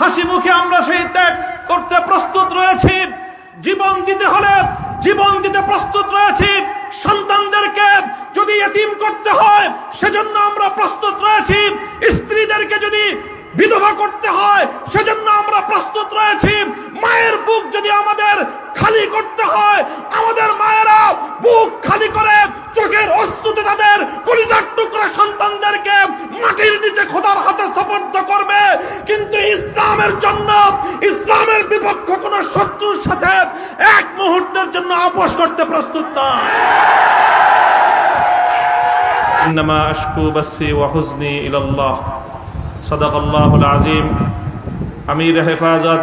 হাসি মুখে আমরা সেই ত্যাগ করতে প্রস্তুত রয়েছি। জীবন দিতে হলে জীবন দিতে প্রস্তুত রয়েছি। সন্তানদেরকে যদি এতিম করতে হয় সেজন্য আমরা প্রস্তুত রয়েছি। স্ত্রীদেরকে যদি বিধবা করতে হয় সেজন্য আমরা প্রস্তুত রয়েছি। মায়ের বুক যদি আমাদের খালি করতে হয়, আমাদের মায়েরা বুক খালি করে চোখের অশ্রুতে তাদের কলিজার টুকরা সন্তানদেরকে মাটির নিচে খোদার হাতে সুপর্দ করবে। কিন্তু ইসলামের জন্য, ইসলামের বিপক্ষে কোন শত্রুর সাথে এক মুহূর্তের জন্য আপোষ করতে প্রস্তুত নয়। ইন্নামা আশকু বাসি ওয়া হুজনি ইলাল্লাহ। সাদাকাল্লাহুল আযীম। আমির হেফাজত,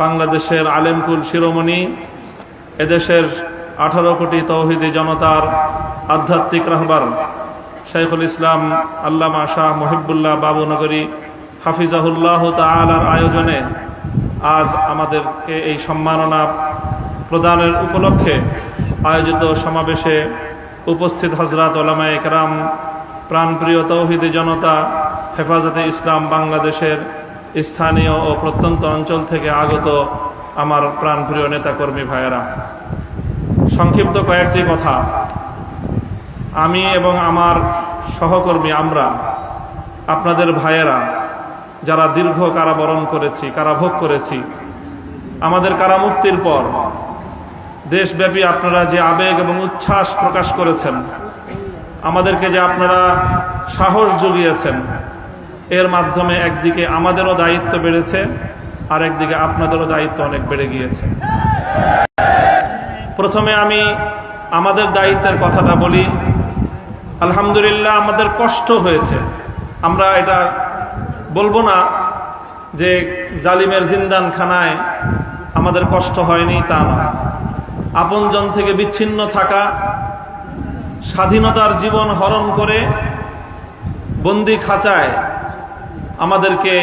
বাংলাদেশের আলেমকুল শিরোমণি, এদেশের 18 কোটি তৌহিদি জনতার আধ্যাত্মিক রাহবার শাইখুল ইসলাম আল্লামা শাহ মুহিবুল্লাহ বাবুনগরী হাফিজাহুল্লাহ তাআলার আয়োজনে আজ আমাদেরকে এই সম্মাননা প্রদানের উপলক্ষে আয়োজিত সমাবেশে উপস্থিত হযরত উলামায়ে কেরাম, প্রাণপ্রিয় তৌহিদি জনতা, হেফাজতে ইসলাম বাংলাদেশের স্থানীয় ও প্রত্যন্ত অঞ্চল থেকে আগত আমার প্রাণপ্রিয় নেতাকর্মী ভাইয়েরা, সংক্ষিপ্ত কয়েকটি কথা। আমি এবং আমার সহকর্মী, আমরা আপনাদের ভাইয়েরা যারা দীর্ঘ কারাবরণ করেছি, কারাভোগ করেছি, আমাদের কারামুক্তির পর দেশব্যাপী আপনারা যে আবেগ এবং উচ্ছ্বাস প্রকাশ করেছেন, আমাদেরকে যে আপনারা সাহস জুগিয়েছেন, এর মাধ্যমে একদিকে আমাদেরও দায়িত্ব বেড়েছে, আর একদিকে আপনাদেরও দায়িত্ব অনেক বেড়ে গিয়েছে। প্রথমে আমি আমাদের দায়িত্বের কথাটা বলি। আলহামদুলিল্লাহ, আমাদের কষ্ট হয়েছে। আমরা এটা বলবো না যে জালিমের জিন্দানখানায় আমাদের কষ্ট হয়নি, তা না। আপনজন থেকে বিচ্ছিন্ন থাকা, স্বাধীনতার জীবন হরণ করে বন্দি খাঁচায় আমাদেরকে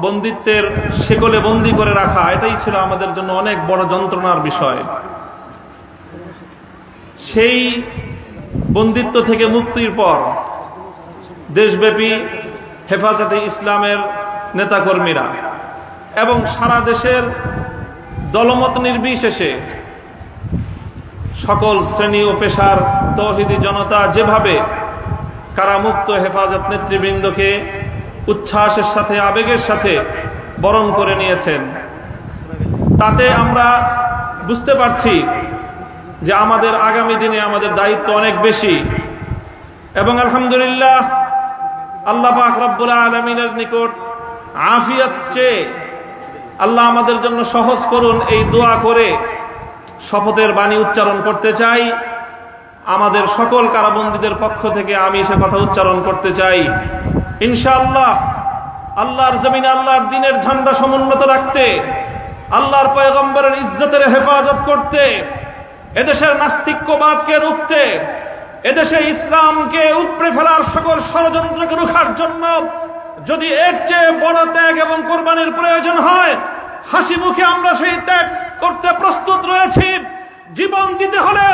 বন্দিত্বের শেকলে বন্দি করে রাখা, এটাই ছিল আমাদের জন্য অনেক বড় যন্ত্রণার বিষয়। সেই বন্দিত্ব থেকে মুক্তির পর দেশব্যাপী হেফাজতে ইসলামের নেতাকর্মীরা এবং সারা দেশের দলমত নির্বিশেষে সকল শ্রেণী ও পেশার তৌহিদি জনতা যেভাবে কারামুক্ত হেফাজত নেতৃবৃন্দকে উচ্ছ্বাসের সাথে, আবেগের সাথে বরণ করে নিয়েছেন, তাতে আমরা বুঝতে পারছি যে আমাদের আগামী দিনে আমাদের দায়িত্ব অনেক বেশি। এবং আলহামদুলিল্লাহ, আল্লাহ পাক রব্বুল আলামিনের নিকট আফিয়াত চেয়ে আল্লাহ আমাদের জন্য সহজ করুন এই দোয়া করে শপথের বাণী উচ্চারণ করতে চাই। আমাদের সকল কারাবন্দীদের পক্ষ থেকে আমি সে কথা উচ্চারণ করতে চাই। ইনশাআল্লাহ আল্লাহর জমিনে আল্লাহর দ্বীনের ঝান্ডা সমুন্নত রাখতে, আল্লাহর পয়গম্বরের ইজ্জতের হেফাজত করতে, এদেশের নাস্তিক্যবাদকে রুখতে, এদেশে ইসলামকে উপড়ে ফেলার সকল ষড়যন্ত্রকে রুখার জন্য যদি এর চেয়ে বড় ত্যাগ এবং কোরবানির প্রয়োজন হয়, হাসি মুখে আমরা সেই ত্যাগ করতে প্রস্তুত রয়েছি। জীবন দিতে হলে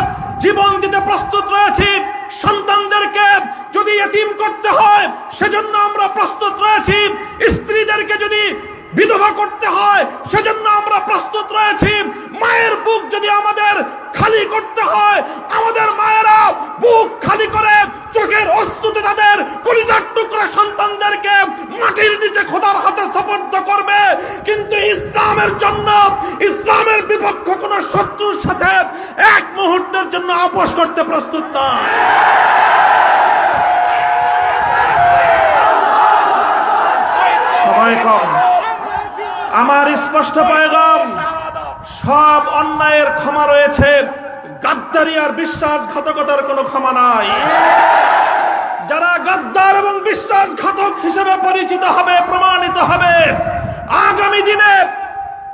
জীবন দিতে প্রস্তুত রয়েছি। সন্তানদেরকে যদি এতিম করতে হয় সেজন্য আমরা প্রস্তুত রয়েছি। স্ত্রীদেরকে যদি বিধবা করতে হয় সেজন্য আমরা প্রস্তুত রয়েছি। মায়ের বুক যদি আমাদের খালি করতে হয়, আমাদের মায়েরা বুক খালি করে চোখের অশ্রুতে তাদের কলিজার টুকরা সন্তানদেরকে মাটির নিচে খোদার হাতে সুপর্দ করবে। কিন্তু ইসলামের জন্য, ইসলামের বিপক্ষে কোন শত্রুর সাথে এক মুহূর্তের জন্য আপোষ করতে প্রস্তুত নয়। সময় কম, আমার স্পষ্ট পয়গাম, সব অন্যায়ের ক্ষমা রয়েছে, গাদ্দারি আর বিশ্বাসঘাতকতার কোনো ক্ষমা নাই। যারা গাদ্দার এবং বিশ্বাসঘাতক হিসেবে পরিচিত হবে, প্রমাণিত হবে, আগামী দিনে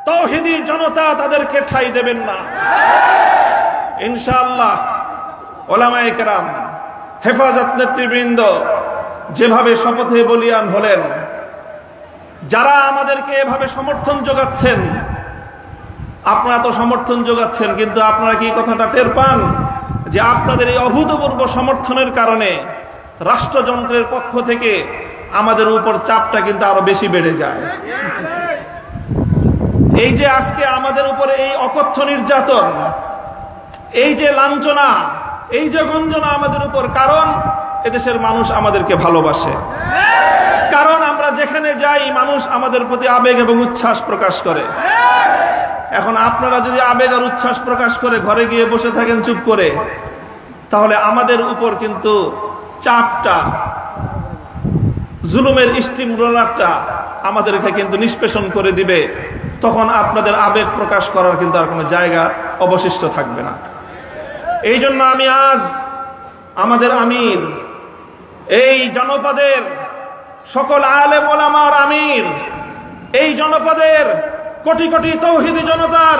তাওহীদি জনতা তাদেরকে ঠাঁই দেবেন না ইনশাআল্লাহ। ওলামায়ে কেরাম, হেফাজত নেতৃবৃন্দ যেভাবে শপথে বলিয়ান হলেন, যারা আমাদেরকে এভাবে সমর্থন যোগাচ্ছেন, আপনারা তো সমর্থন যোগাচ্ছেন, কিন্তু আপনারা কি কথাটা টের পান যে আপনাদের এই অভূতপূর্ব সমর্থনের কারণে রাষ্ট্রযন্ত্রের পক্ষ থেকে আমাদের উপর চাপটা কিন্তু আরো বেশি বেড়ে যায়। এই যে আজকে আমাদের উপরে এই অকথ্য নির্যাতন, এই যে লাঞ্ছনা, এই যে গঞ্জনা আমাদের উপর, কারণ এদেশের মানুষ আমাদেরকে ভালোবাসে, কারণ আমরা যেখানে যাই মানুষ আমাদের প্রতি আবেগ এবং উচ্ছ্বাস প্রকাশ করে। এখন আপনারা যদি আবেগ আর উচ্ছ্বাস প্রকাশ করে ঘরে গিয়ে বসে থাকেন চুপ করে, তাহলে আমাদের উপর কিন্তু চাপটা, জুলুমের স্টিম রোলারটা আমাদেরকে কিন্তু নিষ্পেষণ করে দিবে। তখন আপনাদের আবেগ প্রকাশ করার কিন্তু আর কোনো জায়গা অবশিষ্ট থাকবে না। এই জন্য আমি আজ আমাদের আমির, এই জনপদের সকল আলেম ওলামার আমির, এই জনপদের কোটি কোটি তৌহিদি জনতার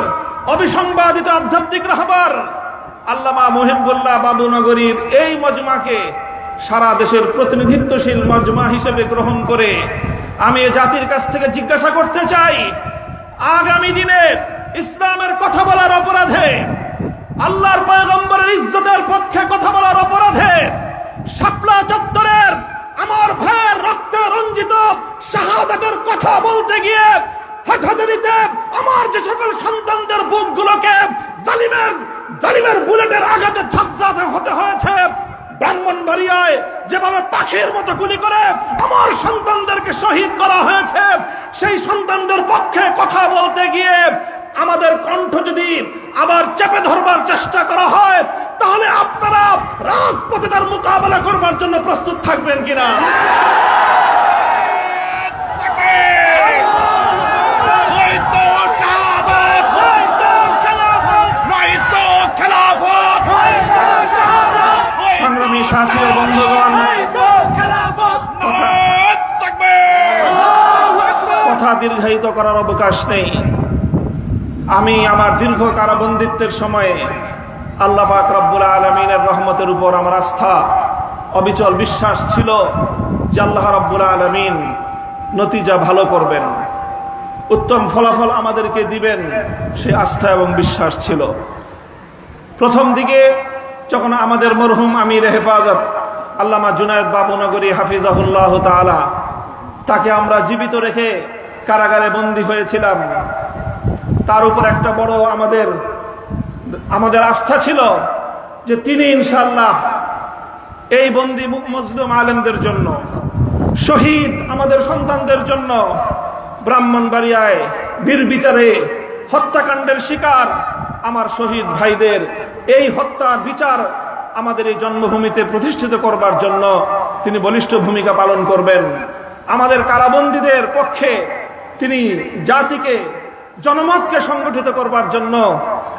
অবিসংবাদিত আধ্যাত্মিক রাহবার আল্লামা মুহিবুল্লাহ বাবুনগরীর এই মজমাকে সারা দেশের প্রতিনিধিত্বশীল মজমা হিসেবে গ্রহণ করে আমি এ জাতির কাছ থেকে জিজ্ঞাসা করতে চাই, আগামী দিনে ইসলামের কথা বলার অপরাধে, আল্লাহর পয়গম্বরের ইজ্জতের পক্ষে কথা বলার অপরাধে শাপলা চত্বরের আমার ভাইয়ের রক্তে রঞ্জিত শাহাদাতের কথা বলতে গিয়ে হঠাৎ আমার যে সকল সন্তানদের বুকগুলোকে জালিমের বুলেটের আঘাতে ঝাঁঝরাতে হতে হয়েছে, ব্রাহ্মণবাড়িয়ায় যেভাবে পাখির মতো গুলি করে আমার সন্তানদেরকে শহীদ করা হয়েছে, সেই সন্তানদের পক্ষে কথা বলতে গিয়ে আমাদের কণ্ঠ যদি আবার চেপে ধরবার চেষ্টা করা হয়, তাহলে আপনারা রাজপথে তার মোকাবেলা করবার জন্য প্রস্তুত থাকবেন কিনা? সংগ্রামী সাথী ও বন্ধুগণ, কথা দীর্ঘায়িত করার অবকাশ নেই। আমি আমার দীর্ঘ কারাবন্দিত্বের সময়ে আল্লাহ পাক রব্বুল আলামিনের রহমতের উপর আমার আস্থা, অবিচল বিশ্বাস ছিল যে আল্লাহ রব্বুল আলামিন নতিজা ভালো করবেন, উত্তম ফলাফল আমাদেরকে দিবেন, সে আস্থা এবং বিশ্বাস ছিল। প্রথম দিকে যখন আমাদের মরহুম আমির হেফাজত আল্লামা জুনায়েদ বাবুনগরী হাফিজাহুল্লাহ তাআলা, তাকে আমরা জীবিত রেখে কারাগারে বন্দী হয়েছিলাম, তার উপর একটা বড় আমাদের আস্থা ছিল যে তিনি ইনশাআল্লাহ এই বন্দী মুসলিম আলেমদের জন্য, শহীদ আমাদের সন্তানদের জন্য, ব্রাহ্মণবাড়িয়ায় নির্বিচারে হত্যাকাণ্ডের শিকার আমার শহীদ ভাইদের এই হত্যার বিচার আমাদের এই জন্মভূমিতে প্রতিষ্ঠিত করবার জন্য তিনি বলিষ্ঠ ভূমিকা পালন করবেন। আমাদের কারাবন্দীদের পক্ষে তিনি জাতিকে, জনমতকে সংগঠিত করবার জন্য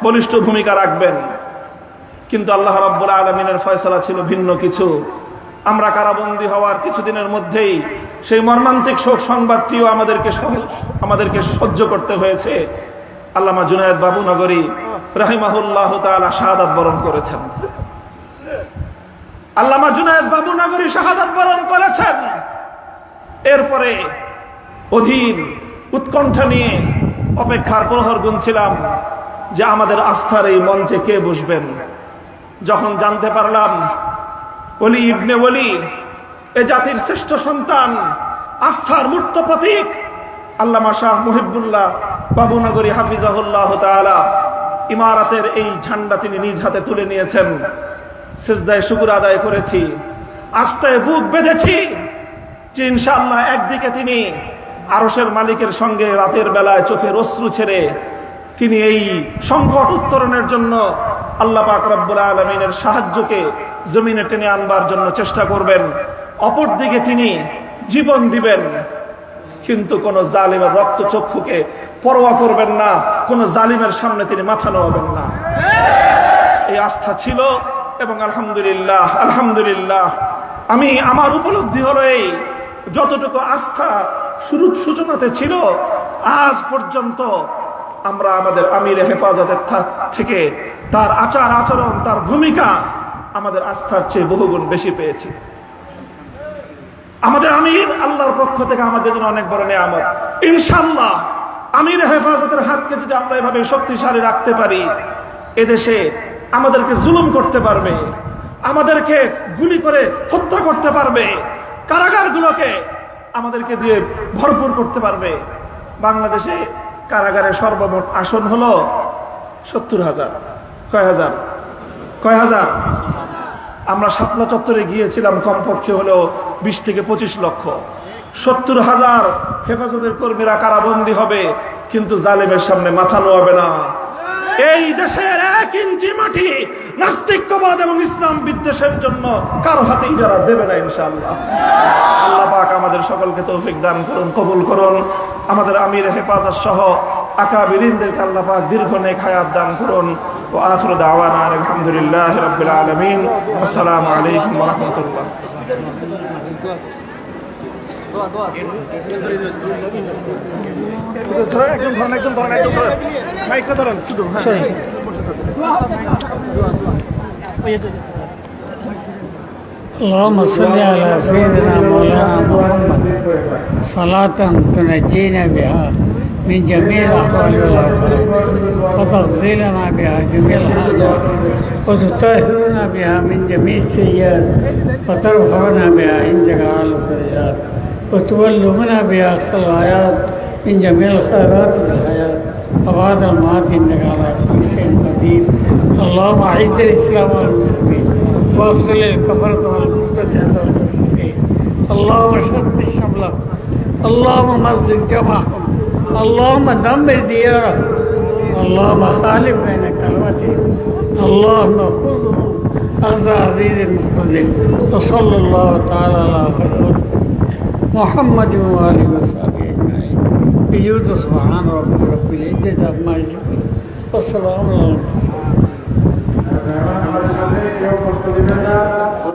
বলিষ্ঠ ভূমিকা রাখবেন। কিন্তু আল্লাহ রাব্বুল আলামিনের ফয়সালা ছিল ভিন্ন কিছু। আমরা কারাবন্দী হওয়ার কিছুদিনের মধ্যেই সেই মর্মান্তিক শোক সংবাদটিও আমাদেরকে সহ্য করতে হয়েছে। আল্লামা জুনায়েদ বাবুনগরী রাহিমাহুল্লাহ তাআলা শাহাদাত বরণ করেছেন। আল্লামা জুনায়েদ বাবুনগরী শাহাদাত বরণ করেছেন। এরপরে অধীর উৎকণ্ঠা নিয়ে অপেক্ষার প্রহর গুনছিলাম যে আমাদের আস্থার এই মঞ্চে কে বসবেন। যখন জানতে পারলাম ওলি ইবনে ওলি, এ জাতির শ্রেষ্ঠ সন্তান, আস্থার মূর্ত প্রতীক আল্লামা শাহ মুহিবুল্লাহ বাবুনগরী হাফিজাহুল্লাহ তাআলা ইমারতের এই ঝান্ডা তিনি নিজ হাতে তুলে নিয়েছেন, সিজদায় শুকর আদায় করেছি, আস্থায় বুক বেঁধেছি যে ইনশাআল্লাহ একদিকে তিনি আরশের মালিকের সঙ্গে রাতের বেলায় চোখের অশ্রু ছেড়ে তিনি এই সংকট উত্তরণের জন্য আল্লাহ পাক রব্বুল আলামিনের সাহায্যকে জমিনে টেনে আনবার জন্য চেষ্টা করবেন, অপরদিকে তিনি জীবন দিবেন, কিন্তু কোন জালিমের রক্তচক্ষুকে পরোয়া করবেন না, কোন জালিমের সামনে তিনি মাথা নোয়াবেন না। এই আস্থা ছিল এবং আলহামদুলিল্লাহ আমার উপলব্ধি হলো এই যতটুকু আস্থা শুরুর সূচনাতে ছিল, আজ পর্যন্ত আমরা আমাদের আমির হেফাজতের থেকে তার আচার আচরণ, তার ভূমিকা আমাদের আস্থার চেয়ে বহুগুণ বেশি পেয়েছি। আমাদের আমির আল্লাহর পক্ষ থেকে আমাদের জন্য অনেক বড় নিয়ামত। ইনশাআল্লাহ আমির হেফাজতের হাতকে যদি আমরা এভাবে শক্তিশালী রাখতে পারি, এদেশে আমাদেরকে জুলুম করতে পারবে, আমাদেরকে গুলি করে হত্যা করতে পারবে, কারাগারগুলোকে আমাদেরকে দিয়ে ভরপুর করতে পারবে। বাংলাদেশে কারাগারে সর্বমোট আসন হলো 70,000। কয় হাজার? আমরা শাপলা চত্বরে গিয়েছিলাম, কমপক্ষে হলো 20 থেকে 25 লক্ষ। 70,000 হেফাজতের কর্মীরা কারাবন্দী হবে, কিন্তু জালেমের সামনে মাথা নোয়াবে না। এই দেশের 1 ইঞ্চি মাটি নাস্তিক্যবাদ এবং ইসলাম বিদ্বেষের জন্য কারো হাতে ইজারা দেবে না ইনশাআল্লাহ। আল্লাহ পাক আমাদের সকলকে তৌফিক দান করুন, কবুল করুন। আমাদের আমির হেফাজত সহ আকাবিরিনদেরকে আল্লাহ পাক দীর্ঘ নেক হায়াত দান করুন। ওয়া আখিরু দাওয়ানা আলহামদুলিল্লাহি রাব্বিল আলামিন। আসসালামু আলাইকুম ওয়া রাহমাতুল্লাহ। اللهم صل على سيدنا مولانا محمد صلاة تنجينا بها من جميع الأحوال والآفات وتغفر بها جميع الحاجات وتطهرنا بها من جميع السيئات وترفعنا بها عندك أعلى الدرجات وتبلغنا بها أقصى الغايات من جميع الخيرات في الحياة وبعد الممات إنك على كل شيء قدير. اللهم أعز الإسلام والمسلمين واخذل الكفرة والمبتدعة والمشركين. اللهم شتت شملهم، اللهم مزق جمعهم، اللهم دمر ديارهم، اللهم خالف بين كلمتهم، اللهم خذهم أخذ عزيز مقتدر. وصلى الله تعالى على خير محمد وآله وصحبه أجمعين. بجود سبحان ربك رب العزة عما يصفون والسلام على المرسلين.